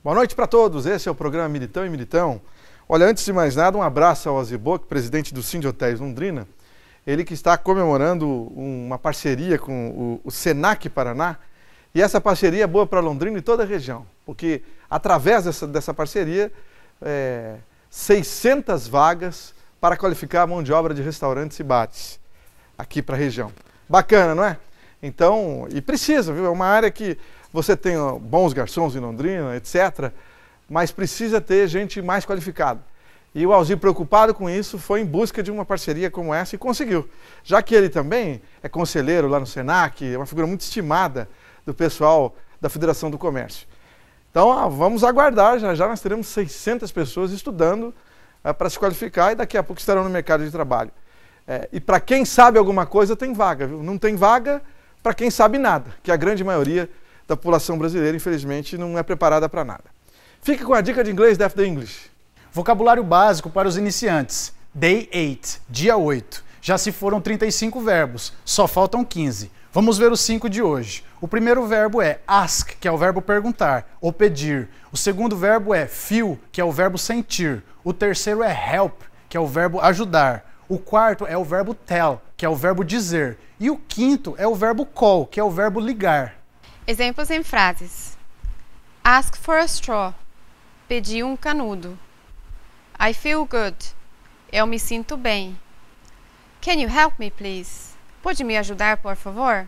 Boa noite para todos, esse é o programa Militão e Militão. Olha, antes de mais nada, um abraço ao Aziboc, presidente do Sind Hotéis Londrina, ele que está comemorando uma parceria com o Senac Paraná, e essa parceria é boa para Londrina e toda a região, porque através dessa parceria, 600 vagas para qualificar a mão de obra de restaurantes e bares aqui para a região. Bacana, não é? Então, e precisa, viu? É uma área que você tem bons garçons em Londrina, etc., mas precisa ter gente mais qualificada. E o Alzir, preocupado com isso, foi em busca de uma parceria como essa e conseguiu. Já que ele também é conselheiro lá no Senac, é uma figura muito estimada do pessoal da Federação do Comércio. Então, vamos aguardar, já nós teremos 600 pessoas estudando para se qualificar e daqui a pouco estarão no mercado de trabalho. E para quem sabe alguma coisa, tem vaga, viu? Não tem vaga para quem sabe nada, que a grande maioria da população brasileira, infelizmente, não é preparada para nada. Fique com a dica de inglês da FD English. Vocabulário básico para os iniciantes. Day 8, dia 8. Já se foram 35 verbos, só faltam 15. Vamos ver os 5 de hoje. O primeiro verbo é ask, que é o verbo perguntar ou pedir. O segundo verbo é feel, que é o verbo sentir. O terceiro é help, que é o verbo ajudar. O quarto é o verbo tell, que é o verbo dizer. E o quinto é o verbo call, que é o verbo ligar. Exemplos em frases. Ask for a straw. Pedir um canudo. I feel good. Eu me sinto bem. Can you help me, please? Pode me ajudar, por favor?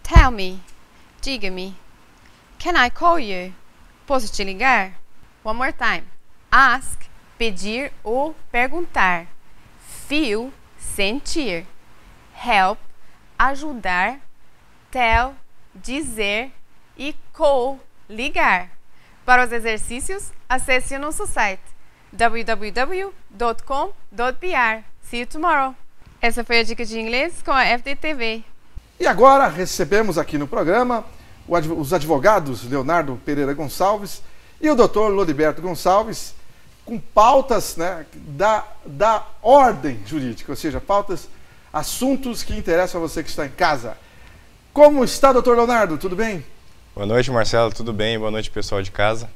Tell me. Diga-me. Can I call you? Posso te ligar? One more time. Ask, pedir ou perguntar. Feel, sentir. Help, ajudar. Tell, dizer. E call, ligar. Para os exercícios, acesse o nosso site www.com.br. See you tomorrow. Essa foi a dica de inglês com a FDTV. E agora recebemos aqui no programa os advogados Leonardo Pereira Gonçalves e o Dr. Lodiberto Gonçalves, com pautas, né, da ordem jurídica, ou seja, pautas, assuntos que interessam a você que está em casa. Como está, doutor Leonardo? Tudo bem? Boa noite, Marcelo. Tudo bem? Boa noite, pessoal de casa.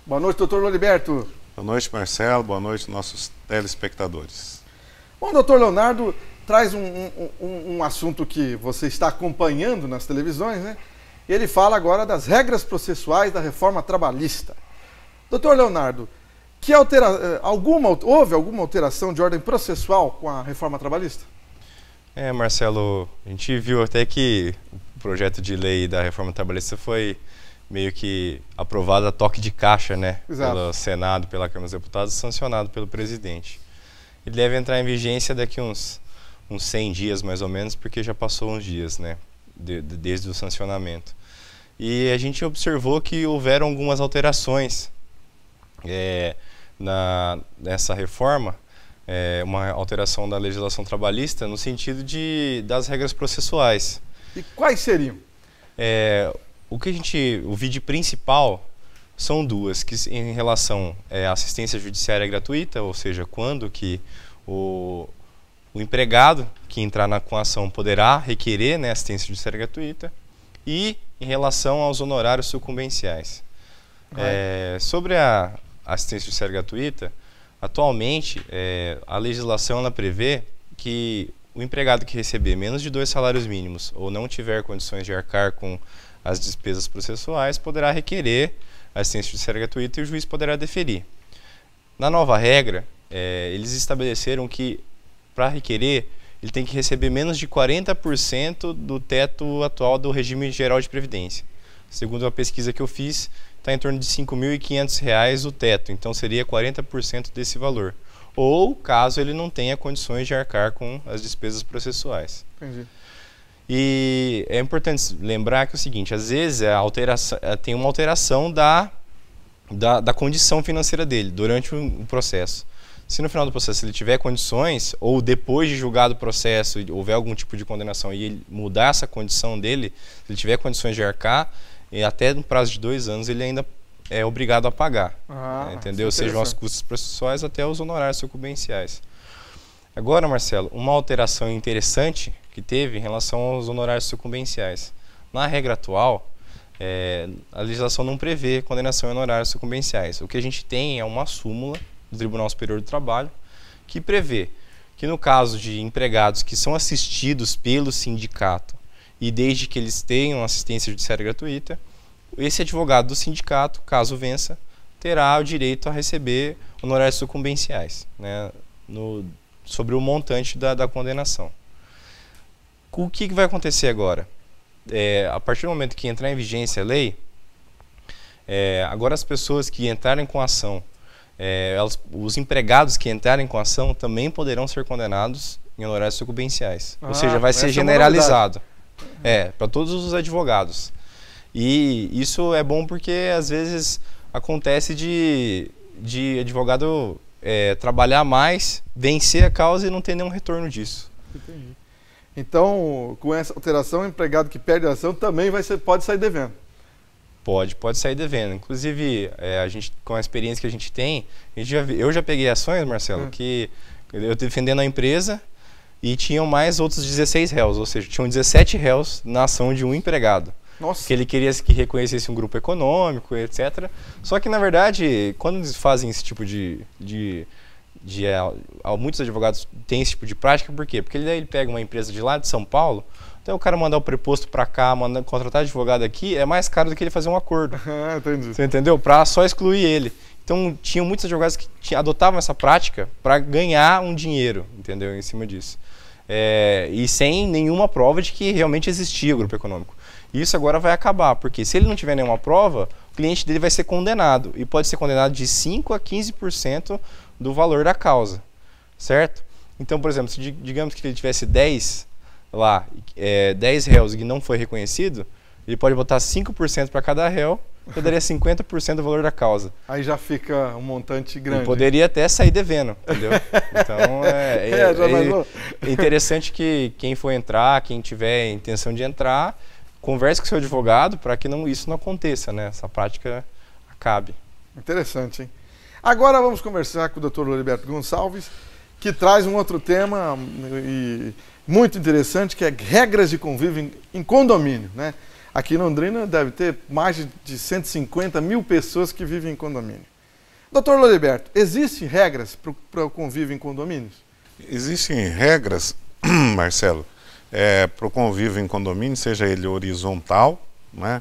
Boa noite, doutor Lodiberto. Boa noite, Marcelo. Boa noite, nossos telespectadores. Bom, doutor Leonardo traz um assunto que você está acompanhando nas televisões, né? Ele fala agora das regras processuais da reforma trabalhista. Doutor Leonardo, houve alguma alteração de ordem processual com a reforma trabalhista? Marcelo, a gente viu até que o projeto de lei da reforma trabalhista foi meio que aprovado a toque de caixa, né? Exato. Pelo Senado, pela Câmara dos Deputados, sancionado pelo presidente. Ele deve entrar em vigência daqui uns 100 dias, mais ou menos, porque já passou uns dias, né? Desde o sancionamento. E a gente observou que houveram algumas alterações nessa reforma, uma alteração da legislação trabalhista no sentido das regras processuais. E quais seriam? O vídeo principal são duas, que em relação à assistência judiciária gratuita, ou seja, quando que o empregado que entrar com a ação poderá requerer, né, assistência judiciária gratuita, e em relação aos honorários sucumbenciais. Sobre a assistência judiciária gratuita, atualmente a legislação ela prevê que o empregado que receber menos de 2 salários mínimos ou não tiver condições de arcar com as despesas processuais poderá requerer assistência judiciária gratuita e o juiz poderá deferir. Na nova regra, eles estabeleceram que para requerer ele tem que receber menos de 40% do teto atual do regime geral de previdência. Segundo a pesquisa que eu fiz, está em torno de R$ 5.500 o teto, então seria 40% desse valor. Ou caso ele não tenha condições de arcar com as despesas processuais. Entendi. E é importante lembrar que é o seguinte, às vezes tem uma alteração da condição financeira dele durante o processo. Se no final do processo ele tiver condições, ou depois de julgado o processo, houver algum tipo de condenação e ele mudar essa condição dele, se ele tiver condições de arcar, até no prazo de 2 anos ele ainda é obrigado a pagar. Entendeu? Sejam os custos processuais até os honorários sucumbenciais. Agora, Marcelo, uma alteração interessante que teve em relação aos honorários sucumbenciais. Na regra atual, a legislação não prevê condenação em honorários sucumbenciais. O que a gente tem é uma súmula do Tribunal Superior do Trabalho que prevê que no caso de empregados que são assistidos pelo sindicato e desde que eles tenham assistência judiciária gratuita, esse advogado do sindicato, caso vença, terá o direito a receber honorários sucumbenciais, né, sobre o montante da condenação. O que vai acontecer agora? A partir do momento que entrar em vigência a lei, agora as pessoas que entrarem com a ação, os empregados que entrarem com a ação também poderão ser condenados em honorários sucumbenciais. Ou seja, vai ser generalizado. Para todos os advogados. E isso é bom porque às vezes acontece de advogado trabalhar mais, vencer a causa e não ter nenhum retorno disso. Entendi. Então, com essa alteração, o empregado que perde a ação também pode sair devendo. Pode sair devendo. Inclusive, com a experiência que a gente tem, eu já peguei ações, Marcelo, que eu defendendo a empresa e tinham mais outros 16 réus, ou seja, tinham 17 réus na ação de um empregado. Nossa. Que ele queria que reconhecesse um grupo econômico, etc. Só que, na verdade, quando eles fazem esse tipo muitos advogados têm esse tipo de prática, por quê? Porque ele pega uma empresa de lá de São Paulo, então o cara mandar o preposto para cá, contratar advogado aqui, é mais caro do que ele fazer um acordo. Entendi. Você entendeu? Para só excluir ele. Então, tinham muitos advogados que adotavam essa prática para ganhar um dinheiro, entendeu? Em cima disso. E sem nenhuma prova de que realmente existia o grupo econômico. Isso agora vai acabar, porque se ele não tiver nenhuma prova, o cliente dele vai ser condenado. E pode ser condenado de 5% a 15% do valor da causa, certo? Então, por exemplo, se digamos que ele tivesse 10 réus e não foi reconhecido, ele pode botar 5% para cada réu, que daria 50% do valor da causa. Aí já fica um montante grande. E poderia até sair devendo, entendeu? Então, é interessante que quem for entrar, quem tiver intenção de entrar, converse com o seu advogado para que isso não aconteça, né? Essa prática acabe. Interessante, hein? Agora vamos conversar com o Dr. Loriberto Gonçalves, que traz um outro tema muito interessante, que é regras de convívio em condomínio, né? Aqui em Londrina deve ter mais de 150 mil pessoas que vivem em condomínio. Dr. Loriberto, existem regras para o convívio em condomínios? Existem regras, Marcelo, para o convívio em condomínio, seja ele horizontal, né?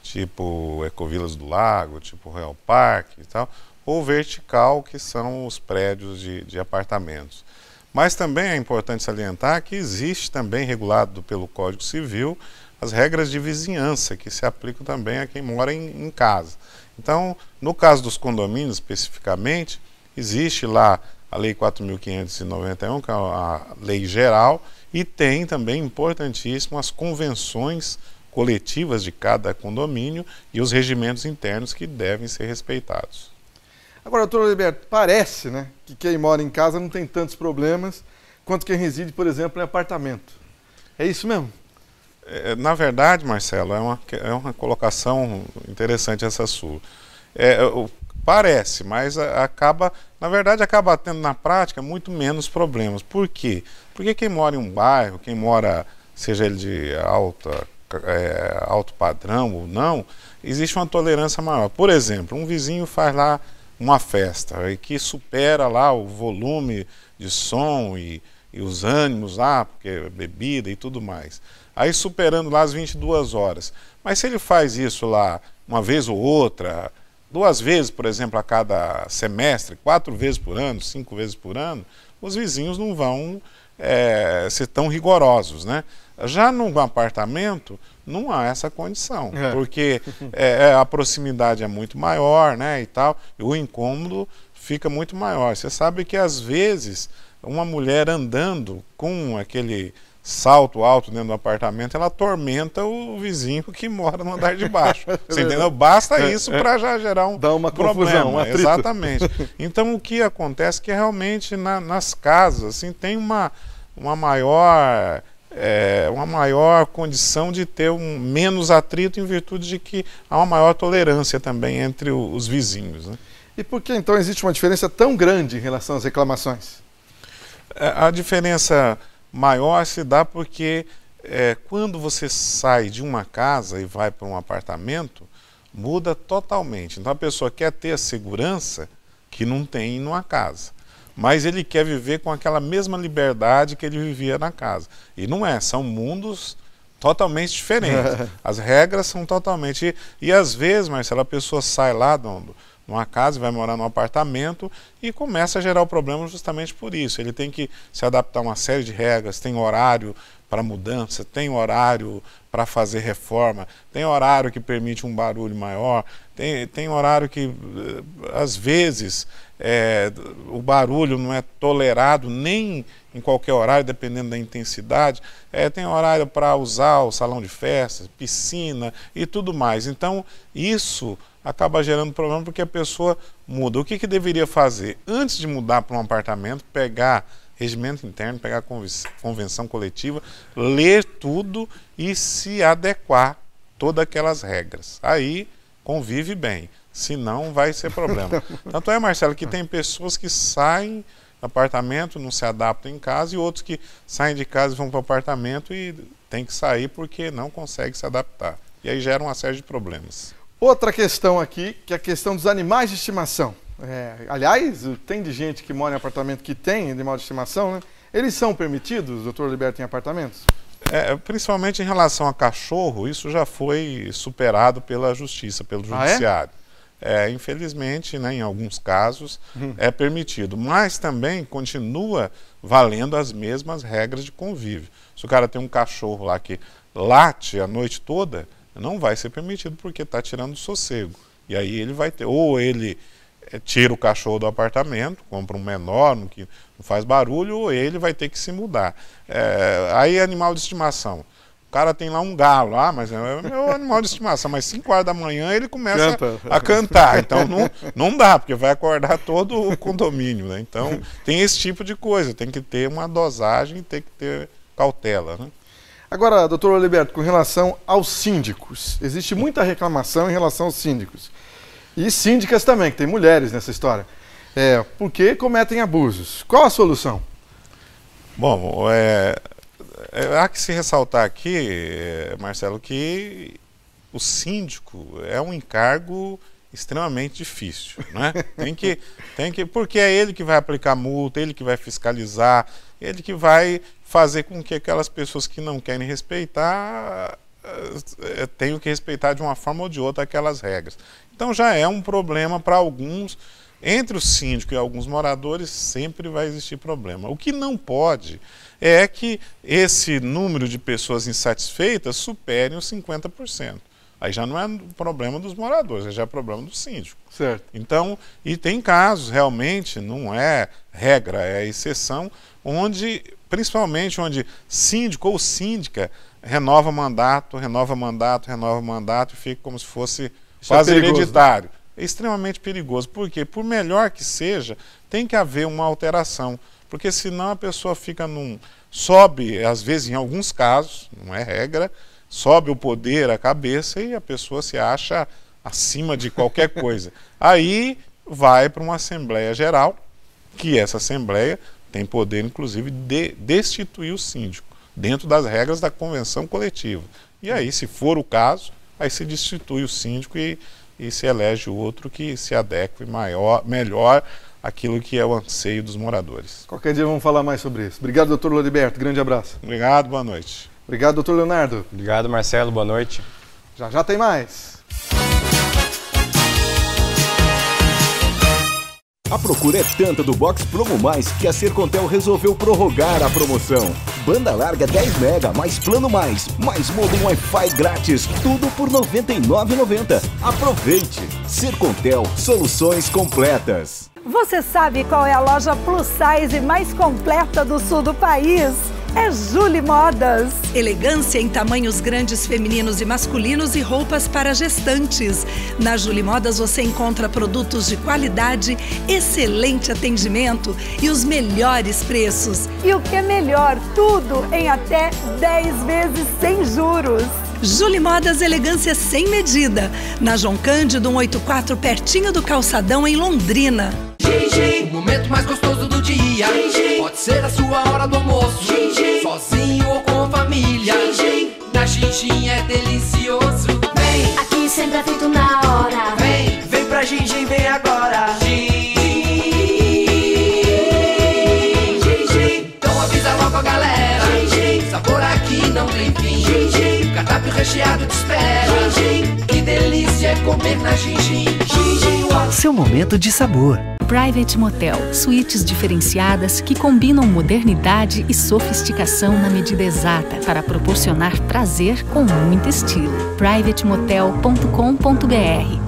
Tipo Ecovilas do Lago, tipo Royal Park e tal, ou vertical, que são os prédios de apartamentos. Mas também é importante salientar que existe também, regulado pelo Código Civil, as regras de vizinhança, que se aplicam também a quem mora em casa. Então, no caso dos condomínios especificamente, existe lá a Lei 4.591, que é a lei geral, e tem também, importantíssimo, as convenções coletivas de cada condomínio e os regimentos internos que devem ser respeitados. Agora, doutor Loriberto, parece, né, que quem mora em casa não tem tantos problemas quanto quem reside, por exemplo, em apartamento. É isso mesmo? Na verdade, Marcelo, é uma colocação interessante essa sua. Parece, mas na verdade acaba tendo na prática muito menos problemas. Por quê? Porque quem mora em um bairro, quem mora, seja ele de alto padrão ou não, existe uma tolerância maior. Por exemplo, um vizinho faz lá uma festa e que supera lá o volume de som e os ânimos lá, porque é bebida e tudo mais. Aí superando lá as 22 horas. Mas se ele faz isso lá uma vez ou outra, 2 vezes, por exemplo, a cada semestre, 4 vezes por ano, 5 vezes por ano, os vizinhos não vão ser tão rigorosos, né? Já num apartamento, não há essa condição, porque a proximidade é muito maior, né, e tal, e o incômodo fica muito maior. Você sabe que, às vezes, uma mulher andando com aquele salto alto dentro do apartamento, ela atormenta o vizinho que mora no andar de baixo. Você entendeu? Basta isso para já gerar um Dá uma problema. Confusão, um atrito. Exatamente. Então, o que acontece é que realmente nas casas assim, tem uma maior condição de ter menos atrito em virtude de que há uma maior tolerância também entre os vizinhos, né? E por que então existe uma diferença tão grande em relação às reclamações? A diferença maior se dá porque quando você sai de uma casa e vai para um apartamento, muda totalmente. Então a pessoa quer ter a segurança que não tem numa casa, mas ele quer viver com aquela mesma liberdade que ele vivia na casa. E não é, são mundos totalmente diferentes. As regras são totalmente... E às vezes, Marcelo, a pessoa sai lá numa casa, vai morar num apartamento e começa a gerar o problema justamente por isso. Ele tem que se adaptar a uma série de regras, tem horário para mudança, tem horário para fazer reforma, tem horário que permite um barulho maior, tem horário que, às vezes, o barulho não é tolerado nem em qualquer horário, dependendo da intensidade. Tem horário para usar o salão de festas, piscina e tudo mais. Então, isso acaba gerando problema porque a pessoa muda. O que deveria fazer? Antes de mudar para um apartamento, pegar regimento interno, pegar convenção coletiva, ler tudo e se adequar todas aquelas regras. Aí convive bem, senão vai ser problema. Tanto é, Marcelo, que tem pessoas que saem do apartamento, não se adaptam em casa, e outros que saem de casa e vão para o apartamento e tem que sair porque não consegue se adaptar. E aí gera uma série de problemas. Outra questão aqui, que é a questão dos animais de estimação. Aliás, tem de gente que mora em apartamento que tem animal de estimação, né? Eles são permitidos, doutor Liberto, em apartamentos? Principalmente em relação a cachorro, isso já foi superado pela justiça, pelo judiciário. Infelizmente, né, em alguns casos, é permitido, mas também continua valendo as mesmas regras de convívio. Se o cara tem um cachorro lá que late a noite toda, não vai ser permitido porque está tirando o sossego. E aí ele vai ter, ou ele tira o cachorro do apartamento, compra um menor, que não faz barulho, ou ele vai ter que se mudar. Aí animal de estimação. O cara tem lá um galo, mas é meu animal de estimação, mas 5 horas da manhã ele começa a cantar. Então não dá, porque vai acordar todo o condomínio, né? Então tem esse tipo de coisa, tem que ter uma dosagem, tem que ter cautela, né? Agora, doutor Oliberto, com relação aos síndicos, existe muita reclamação em relação aos síndicos. E síndicas também, que tem mulheres nessa história. Porque cometem abusos. Qual a solução? Bom, há que se ressaltar aqui, Marcelo, que o síndico é um encargo extremamente difícil, né? Porque é ele que vai aplicar multa, ele que vai fiscalizar, ele que vai fazer com que aquelas pessoas que não querem respeitar tenham que respeitar de uma forma ou de outra aquelas regras. Então já é um problema para alguns. Entre o síndico e alguns moradores sempre vai existir problema. O que não pode é que esse número de pessoas insatisfeitas supere os 50%. Aí já não é problema dos moradores, já é problema do síndico. Certo. Então, e tem casos, realmente, não é regra, é exceção, principalmente onde síndico ou síndica renova mandato e fica como se fosse quase hereditário. É extremamente perigoso. Por quê? Por melhor que seja, tem que haver uma alteração. Porque senão a pessoa fica sobe, às vezes, em alguns casos, não é regra, sobe o poder à cabeça e a pessoa se acha acima de qualquer coisa. Aí vai para uma Assembleia Geral, que essa Assembleia tem poder, inclusive, de destituir o síndico, dentro das regras da convenção coletiva. E aí, se for o caso, aí se destitui o síndico e se elege o outro que se adeque melhor àquilo que é o anseio dos moradores. Qualquer dia vamos falar mais sobre isso. Obrigado, doutor Lodiberto. Grande abraço. Obrigado, boa noite. Obrigado, doutor Leonardo. Obrigado, Marcelo. Boa noite. Já tem mais. A procura é tanta do Box Promo Mais que a Sercontel resolveu prorrogar a promoção. Banda larga 10 MB, mais plano mais modem Wi-Fi grátis, tudo por R$ 99,90. Aproveite! Sercontel, soluções completas. Você sabe qual é a loja plus size mais completa do sul do país? É Julie Modas. Elegância em tamanhos grandes femininos e masculinos e roupas para gestantes. Na Julie Modas você encontra produtos de qualidade, excelente atendimento e os melhores preços. E o que é melhor, tudo em até 10 vezes sem juros. Julie Modas, elegância sem medida. Na João Cândido 184, pertinho do Calçadão, em Londrina. O momento mais gostoso do dia. Pode ser a sua hora do almoço, sozinho ou com a família. Na Xinxin é delicioso. Vem, aqui sempre é feito na hora. vem pra Xinxin, vem agora. Então avisa logo a galera. Sabor aqui não tem fim. Cardápio recheado te espera. Que delícia é comer na Xinxin. Seu momento de sabor. Private Motel, suítes diferenciadas que combinam modernidade e sofisticação na medida exata para proporcionar prazer com muito estilo. privatemotel.com.br,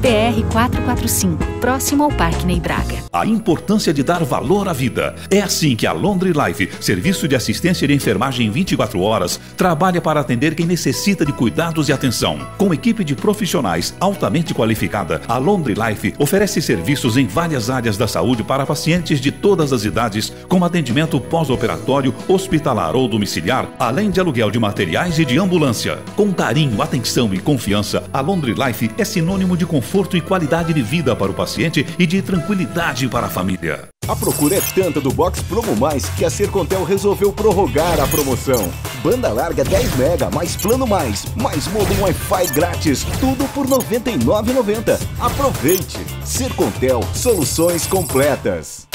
PR 445, próximo ao Parque Ney Braga. A importância de dar valor à vida. É assim que a Laundry Life, serviço de assistência de enfermagem 24 horas, trabalha para atender quem necessita de cuidados e atenção. Com equipe de profissionais altamente qualificada, a Laundry Life oferece serviços em várias áreas da saúde para pacientes de todas as idades, com atendimento pós-operatório, hospitalar ou domiciliar, além de aluguel de materiais e de ambulância. Com carinho, atenção e confiança, a Laundry Life é sinônimo de conforto e qualidade de vida para o paciente e de tranquilidade para a família. A procura é tanta do Box Promo Mais que a Sercontel resolveu prorrogar a promoção. Banda larga 10 mega, mais plano mais modem Wi-Fi grátis, tudo por R$ 99,90. Aproveite! Sercontel, soluções completas.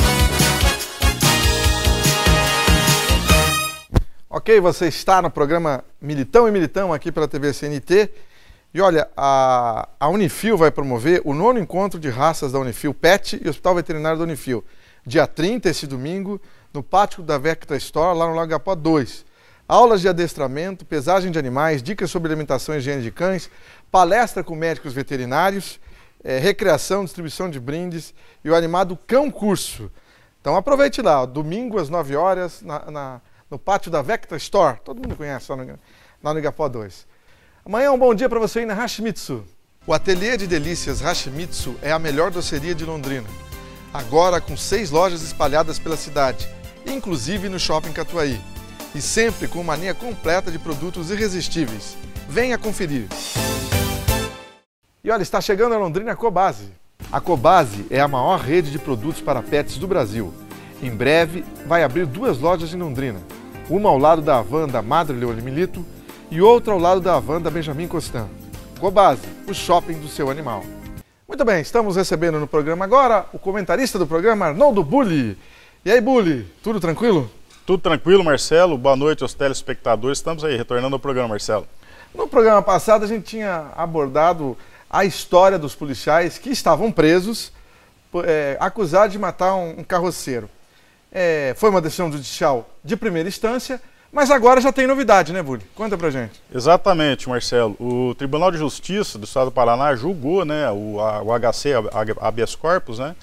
Ok, você está no programa Militão e Militão aqui pela TV CNT. E olha, a Unifil vai promover o 9º encontro de raças da Unifil Pet e Hospital Veterinário da Unifil. Dia 30, esse domingo, no pátio da Vectra Store, lá no Lago Igapó 2. Aulas de adestramento, pesagem de animais, dicas sobre alimentação e higiene de cães, palestra com médicos veterinários, recreação, distribuição de brindes e o animado Cão Curso. Então aproveite lá, domingo às 9 horas, no pátio da Vectra Store. Todo mundo conhece lá no Igapó 2. Amanhã é um bom dia para você ir na Hashimitsu. O Ateliê de Delícias Hashimitsu é a melhor doceria de Londrina. Agora com 6 lojas espalhadas pela cidade, inclusive no Shopping Catuaí. E sempre com uma linha completa de produtos irresistíveis. Venha conferir. E olha, está chegando a Londrina a Cobase. A Cobase é a maior rede de produtos para pets do Brasil. Em breve vai abrir 2 lojas em Londrina. Uma ao lado da Havan da Madre Leone Milito e outra ao lado da Havan da Benjamin Constant. Cobase, o shopping do seu animal. Muito bem, estamos recebendo no programa agora o comentarista do programa, Arnoldo Bulli. E aí, Bulli, tudo tranquilo? Tudo tranquilo, Marcelo. Boa noite aos telespectadores. Estamos aí, retornando ao programa, Marcelo. No programa passado, a gente tinha abordado a história dos policiais que estavam presos, acusados de matar um carroceiro. Foi uma decisão judicial de primeira instância, mas agora já tem novidade, né, Bulli? Conta pra gente. Exatamente, Marcelo. O Tribunal de Justiça do Estado do Paraná julgou, né, o HC, habeas corpus, né,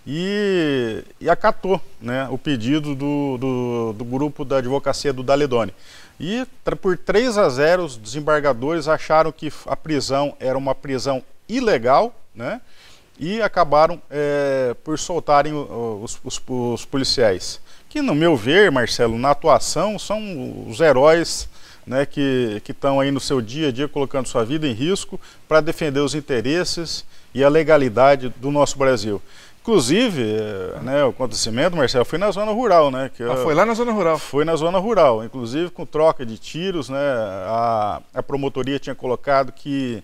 e acatou, né, o pedido do grupo da advocacia do Daledoni. E por 3-0, os desembargadores acharam que a prisão era uma prisão ilegal, né, e acabaram por soltarem os policiais. Que, no meu ver, Marcelo, na atuação, são os heróis, né, que estão aí no seu dia a dia colocando sua vida em risco para defender os interesses e a legalidade do nosso Brasil. Inclusive, né, o acontecimento, Marcelo, foi na zona rural, né? Foi lá na zona rural? Foi na zona rural, inclusive com troca de tiros, né? A promotoria tinha colocado que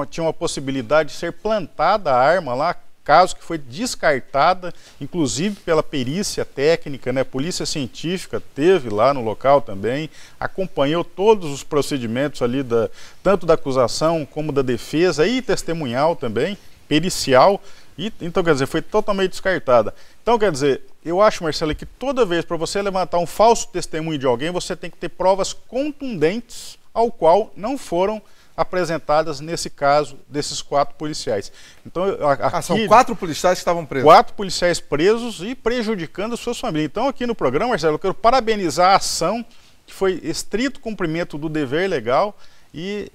tinha uma possibilidade de ser plantada a arma lá, caso que foi descartada, inclusive pela perícia técnica, né? A polícia científica teve lá no local também, acompanhou todos os procedimentos ali, tanto da acusação como da defesa e testemunhal também, pericial, e então, quer dizer, foi totalmente descartada. Então, quer dizer, eu acho, Marcelo, que toda vez para você levantar um falso testemunho de alguém, você tem que ter provas contundentes, ao qual não foram apresentadas nesse caso desses 4 policiais. Então, são 4 policiais que estavam presos. 4 policiais presos e prejudicando as suas famílias. Então, aqui no programa, Marcelo, eu quero parabenizar a ação, que foi estrito cumprimento do dever legal e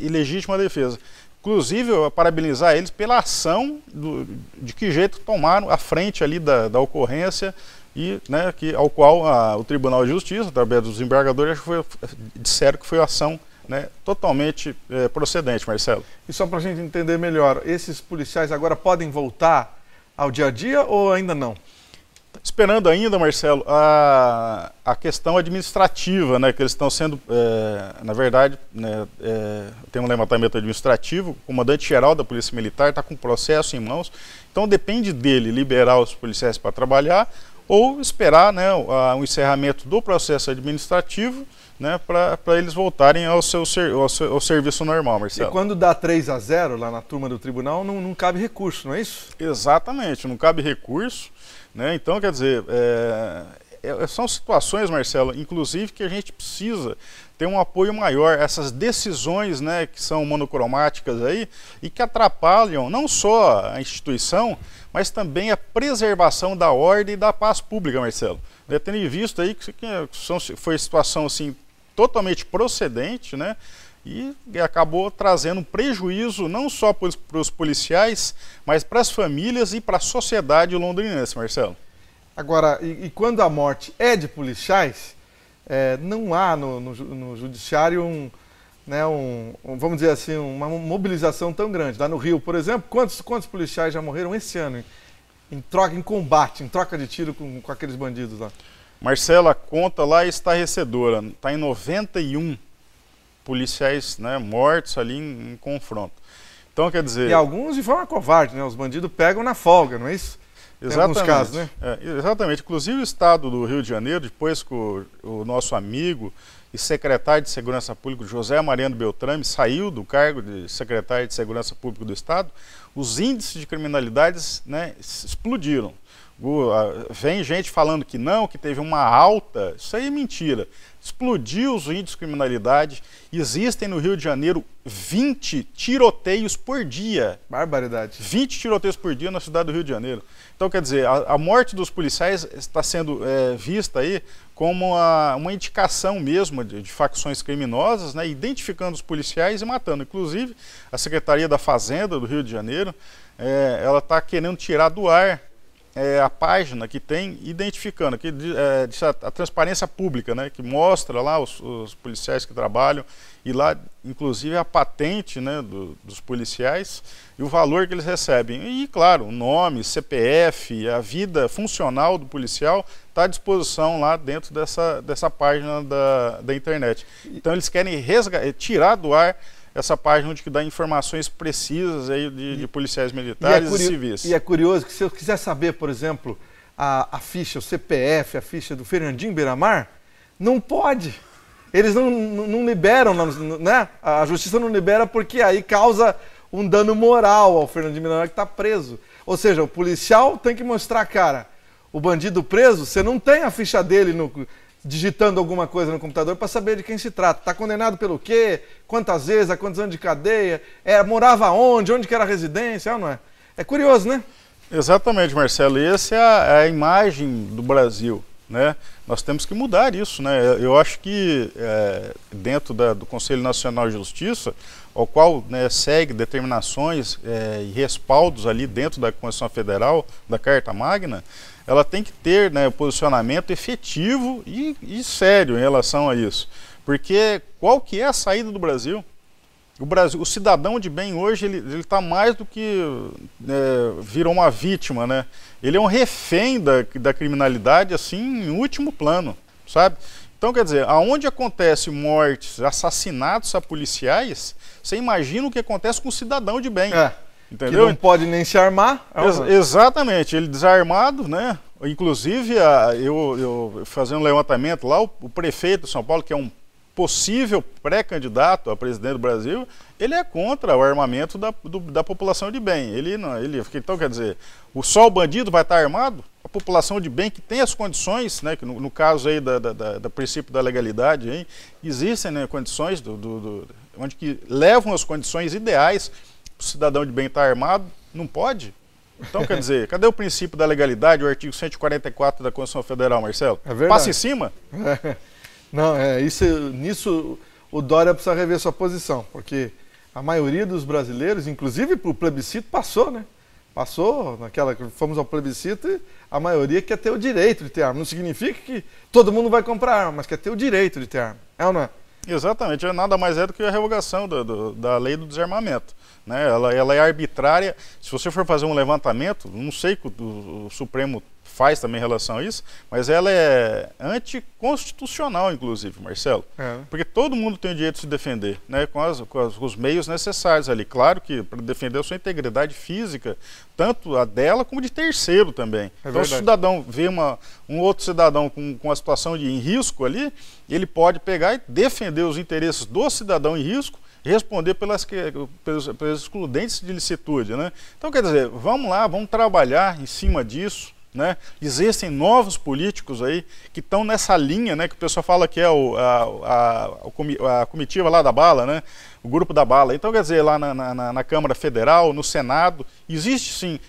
legítima defesa. Inclusive, eu parabenizar eles pela ação, de que jeito tomaram a frente ali da ocorrência, e, né, ao qual o Tribunal de Justiça, através dos desembargadores, disseram que foi ação, né, totalmente procedente, Marcelo. E só para a gente entender melhor, esses policiais agora podem voltar ao dia a dia ou ainda não? Esperando ainda, Marcelo, a questão administrativa, né, que eles estão sendo, na verdade, né, tem um levantamento administrativo, o comandante-geral da Polícia Militar está com o processo em mãos, então depende dele liberar os policiais para trabalhar ou esperar, né, o encerramento do processo administrativo, né, para eles voltarem ao serviço normal, Marcelo. E quando dá 3-0 lá na turma do tribunal, não cabe recurso, não é isso? Exatamente, não cabe recurso. Né? Então, quer dizer, são situações, Marcelo, inclusive que a gente precisa ter um apoio maior. Essas decisões, né, que são monocromáticas aí e que atrapalham não só a instituição, mas também a preservação da ordem e da paz pública, Marcelo. Tendo visto aí que foi situação assim, totalmente procedente, né? E acabou trazendo um prejuízo não só para os policiais, mas para as famílias e para a sociedade londrinense, Marcelo. Agora, e quando a morte é de policiais, não há no judiciário vamos dizer assim, uma mobilização tão grande. Lá no Rio, por exemplo, quantos policiais já morreram esse ano em combate, em troca de tiro com aqueles bandidos lá? Marcelo, a conta lá é estarrecedora, está em 91 policiais, né, mortos ali em confronto. Então, quer dizer... E alguns de forma covarde, né? Os bandidos pegam na folga, não é isso? Exatamente. Em alguns casos, né? Exatamente. Inclusive o estado do Rio de Janeiro, depois que o nosso amigo e secretário de Segurança Pública, José Mariano Beltrame, saiu do cargo de secretário de Segurança Pública do estado, os índices de criminalidades, né, explodiram. Vem gente falando que não, que teve uma alta, isso aí é mentira. Explodiu os índices de criminalidade, existem no Rio de Janeiro 20 tiroteios por dia. Barbaridade. 20 tiroteios por dia na cidade do Rio de Janeiro. Então, quer dizer, a morte dos policiais está sendo vista aí como uma indicação mesmo de facções criminosas, né, identificando os policiais e matando. Inclusive, a Secretaria da Fazenda do Rio de Janeiro, ela está querendo tirar do ar a página que tem identificando, que a transparência pública, né, que mostra lá os policiais que trabalham e lá, inclusive, a patente, né, dos policiais e o valor que eles recebem. E, claro, o nome, CPF, a vida funcional do policial está à disposição lá dentro dessa página da internet. Então, eles querem tirar do ar essa página onde dá informações precisas aí de policiais militares e civis. E é curioso que se eu quiser saber, por exemplo, a ficha, o CPF, a ficha do Fernandinho Beiramar, não pode. Eles não liberam, né? A justiça não libera porque aí causa um dano moral ao Fernandinho Beiramar que está preso. Ou seja, o policial tem que mostrar, cara, o bandido preso, você não tem a ficha dele digitando alguma coisa no computador para saber de quem se trata. Está condenado pelo quê? Quantas vezes? Há quantos anos de cadeia? Morava onde? Onde que era a residência? Não é? É curioso, né? Exatamente, Marcelo. E essa é a imagem do Brasil, né? Nós temos que mudar isso, né? Eu acho que dentro do Conselho Nacional de Justiça, ao qual, né, segue determinações e respaldos ali dentro da Constituição Federal, da Carta Magna, ela tem que ter, né, posicionamento efetivo e sério em relação a isso. Porque qual que é a saída do Brasil? O cidadão de bem hoje, ele está mais do que virou uma vítima, né? Ele é um refém da criminalidade, assim, em último plano, sabe? Então, quer dizer, aonde acontece mortes, assassinatos a policiais, você imagina o que acontece com o cidadão de bem. Entendeu? Que não pode nem se armar. Exatamente, ele desarmado, né? Inclusive, eu fazendo um levantamento lá, o prefeito de São Paulo, que é um possível pré-candidato a presidente do Brasil, ele é contra o armamento da população de bem. Então, quer dizer, só o bandido vai estar armado? A população de bem que tem as condições, né, que no caso aí do princípio da legalidade, aí, existem, né, condições onde que levam as condições ideais para o cidadão de bem estar armado, não pode? Então, quer dizer, cadê o princípio da legalidade, o artigo 144 da Constituição Federal, Marcelo? É verdade. Passa em cima? Não, nisso o Dória precisa rever sua posição, porque a maioria dos brasileiros, inclusive para o plebiscito, passou, né? Passou, fomos ao plebiscito e a maioria quer ter o direito de ter arma. Não significa que todo mundo vai comprar arma, mas quer ter o direito de ter arma. É ou não é? Exatamente, nada mais é do que a revogação da lei do desarmamento. Né? Ela é arbitrária. Se você for fazer um levantamento, não sei o que o Supremo faz também em relação a isso, mas ela é anticonstitucional, inclusive, Marcelo. Porque todo mundo tem o direito de se defender, né? com os meios necessários ali. Claro que para defender a sua integridade física, tanto a dela como de terceiro também. Então, se o cidadão vê um outro cidadão com uma situação em risco ali, ele pode pegar e defender os interesses do cidadão em risco, responder pelas excludentes de licitude, né? Então, quer dizer, vamos lá, vamos trabalhar em cima disso, né? Existem novos políticos aí que estão nessa linha, né? Que o pessoal fala que é a comitiva lá da bala, né? O grupo da bala. Então, quer dizer, lá na Câmara Federal, no Senado, existe sim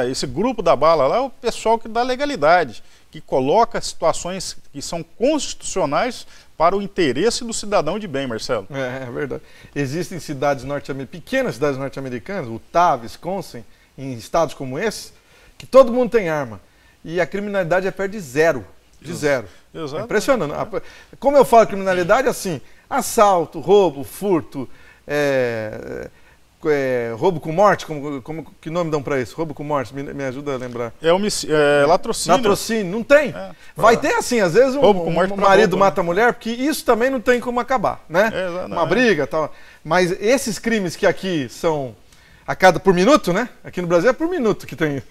esse grupo da bala lá, é o pessoal que dá legalidade, que coloca situações que são constitucionais para o interesse do cidadão de bem, Marcelo. É verdade. Existem cidades pequenas cidades norte-americanas, Utah, Wisconsin, em estados como esse, que todo mundo tem arma. E a criminalidade é perto de zero. De zero. É impressionante. Como eu falo criminalidade, assim, assalto, roubo, furto, roubo com morte, que nome dão para isso? Roubo com morte, me ajuda a lembrar. Latrocínio. Latrocínio, não tem. Vai ter assim, às vezes um marido mata a mulher, porque isso também não tem como acabar, né? Uma briga e tal. Mas esses crimes que aqui são por minuto, né? Aqui no Brasil é por minuto que tem.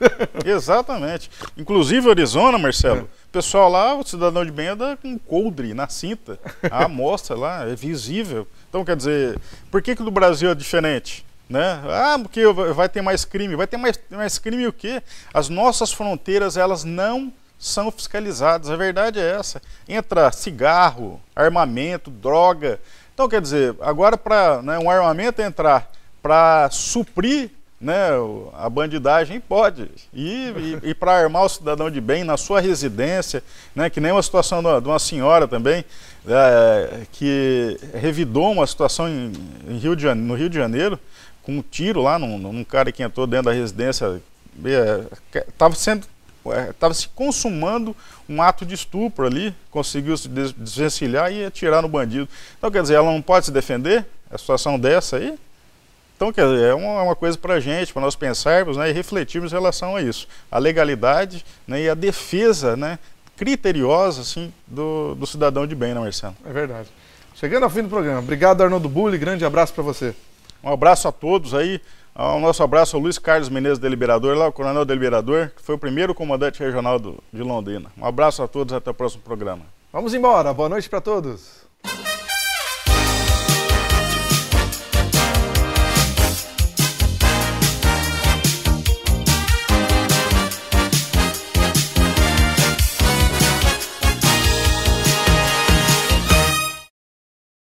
Exatamente. Inclusive Arizona, Marcelo, o pessoal lá, o cidadão de bem anda com coldre na cinta. A amostra lá é visível. Então, quer dizer, por que do Brasil é diferente? Né? Porque vai ter mais crime. Vai ter mais crime o quê? As nossas fronteiras, elas não são fiscalizadas. A verdade é essa. Entra cigarro, armamento, droga. Então, quer dizer, agora para um armamento entrar para suprir, né, a bandidagem, pode. E para armar o cidadão de bem na sua residência, né, que nem uma situação de uma senhora também, que revidou uma situação no Rio de Janeiro, com um tiro lá num cara que entrou dentro da residência, estava se consumando um ato de estupro ali, conseguiu se desvencilhar e atirar no bandido. Então, quer dizer, ela não pode se defender, a situação dessa aí? Então, quer dizer, é uma coisa para a gente, para nós pensarmos, né, e refletirmos em relação a isso. A legalidade, né, e a defesa, né, criteriosa assim, do cidadão de bem, né, Marcelo? É verdade. Chegando ao fim do programa. Obrigado, Arnoldo Bulli. Grande abraço para você. Um abraço a todos aí. O nosso abraço ao Luiz Carlos Menezes, deliberador, lá, o coronel deliberador, que foi o primeiro comandante regional de Londrina. Um abraço a todos, até o próximo programa. Vamos embora. Boa noite para todos.